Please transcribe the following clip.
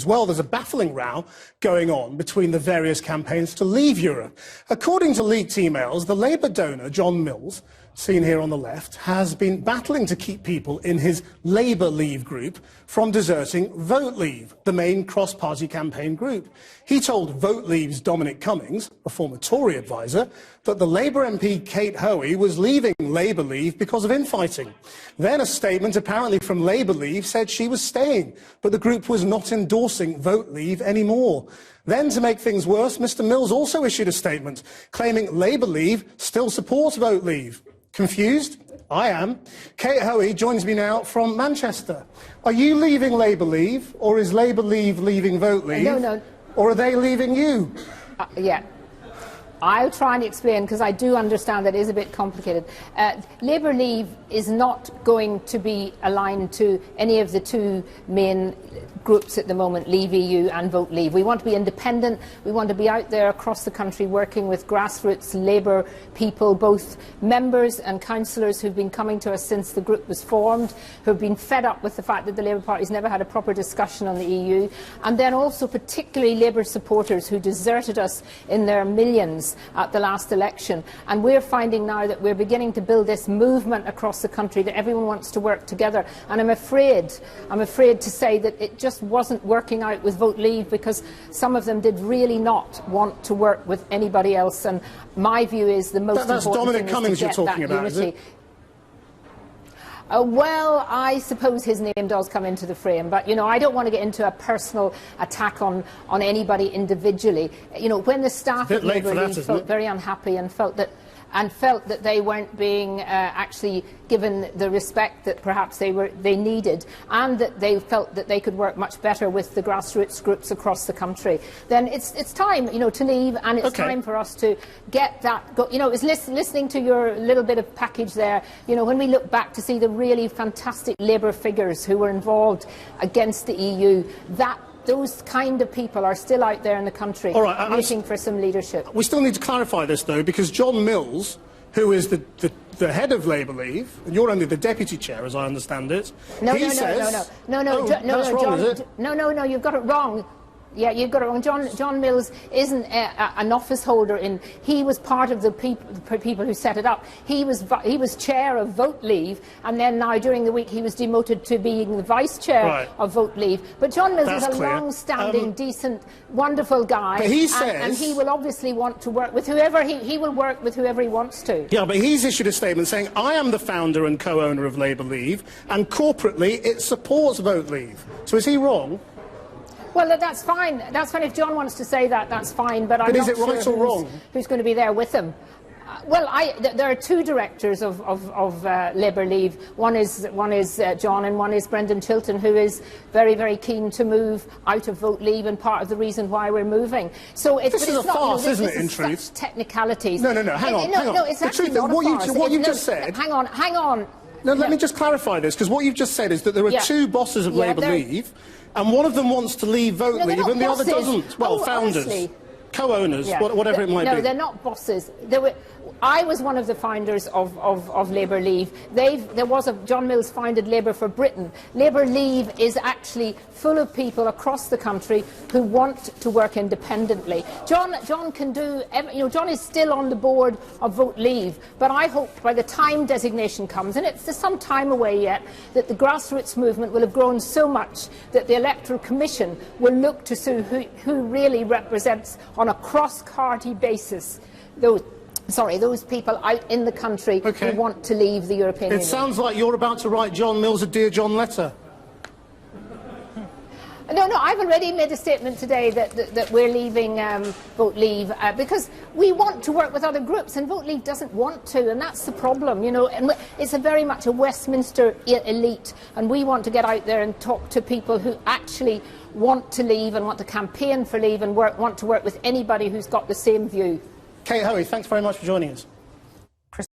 Well, there's a baffling row going on between the various campaigns to leave Europe. According to leaked emails, the Labour donor, John Mills, seen here on the left, has been battling to keep people in his Labour Leave group from deserting Vote Leave, the main cross-party campaign group. He told Vote Leave's Dominic Cummings, a former Tory advisor, that the Labour MP Kate Hoey was leaving Labour Leave because of infighting. Then a statement apparently from Labour Leave said she was staying, but the group was not endorsing Vote Leave anymore. Then, to make things worse, Mr Mills also issued a statement claiming Labour Leave still supports Vote Leave. Confused? I am. Kate Hoey joins me now from Manchester. Are you leaving Labour Leave, or is Labour Leave leaving Vote Leave? No. Or are they leaving you? Yeah. I'll try and explain, because I do understand that it is a bit complicated. Labour Leave is not going to be aligned to any of the two main groups at the moment, Leave.EU and Vote Leave. We want to be independent. We want to be out there across the country working with grassroots Labour people, both members and councillors who've been coming to us since the group was formed, who've been fed up with the fact that the Labour Party's never had a proper discussion on the EU, and then also particularly Labour supporters who deserted us in their millions at the last election. And we're finding now that we're beginning to build this movement across the country, that everyone wants to work together. And I'm afraid to say that it just wasn't working out with Vote Leave, because some of them did really not want to work with anybody else. And my view is the most That's important Dominic thing Cummings is to get you're talking that about, unity. is it? Well, I suppose his name does come into the frame, but, you know, I don't want to get into a personal attack on anybody individually. You know, when the staff at Labour Leave felt very unhappy and felt that they weren't being actually given the respect that perhaps they needed, and that they felt that they could work much better with the grassroots groups across the country, then it's time, you know, to leave, and it's time for us to get that. You know, it's listening to your little bit of package there. You know, when we look back to see the really fantastic Labour figures who were involved against the EU, those kind of people are still out there in the country waiting for some leadership. We still need to clarify this, though, because John Mills, who is the head of Labour Leave, and you're only the deputy chair, as I understand it. No, you've got it wrong. Yeah, you've got it wrong. John Mills isn't an office holder. He was part of the people who set it up. He was chair of Vote Leave, and then now during the week he was demoted to being the vice chair of Vote Leave. But John Mills is a long-standing, decent, wonderful guy, but he says, and he will obviously want to work with whoever he will work with whoever he wants to. Yeah, but he's issued a statement saying, "I am the founder and co-owner of Labour Leave, and corporately it supports Vote Leave." So is he wrong? Well, that's fine. That's fine. If John wants to say that, that's fine. But I'm is not it right sure or wrong? Who's going to be there with him. Well, there are two directors of Labour Leave. One is John, and one is Brendan Chilton, who is very, very keen to move out of Vote Leave, and part of the reason why we're moving. So this is a farce, isn't it? In truth, technicalities. No. Hang on. No, it's actually not a farce. What you've just said. Hang on. No, let me just clarify this, because what you've just said is that there are two bosses of Labour Leave, and one of them wants to leave Vote Leave, and the other doesn't. Well, founders, co-owners, whatever it might be. No, they're not bosses. I was one of the founders of Labour Leave. John Mills founded Labour for Britain. Labour Leave is actually full of people across the country who want to work independently. John can do, you know, John is still on the board of Vote Leave, but I hope by the time designation comes, and there's some time away yet, that the grassroots movement will have grown so much that the Electoral Commission will look to see who really represents on a cross-party basis those people out in the country who want to leave the European Union. It sounds like you're about to write John Mills a Dear John letter. No, I've already made a statement today that we're leaving Vote Leave because we want to work with other groups, and Vote Leave doesn't want to, and that's the problem, you know. And it's very much a Westminster elite, and we want to get out there and talk to people who actually want to leave and want to campaign for leave and want to work with anybody who's got the same view. Kate Hoey, thanks very much for joining us.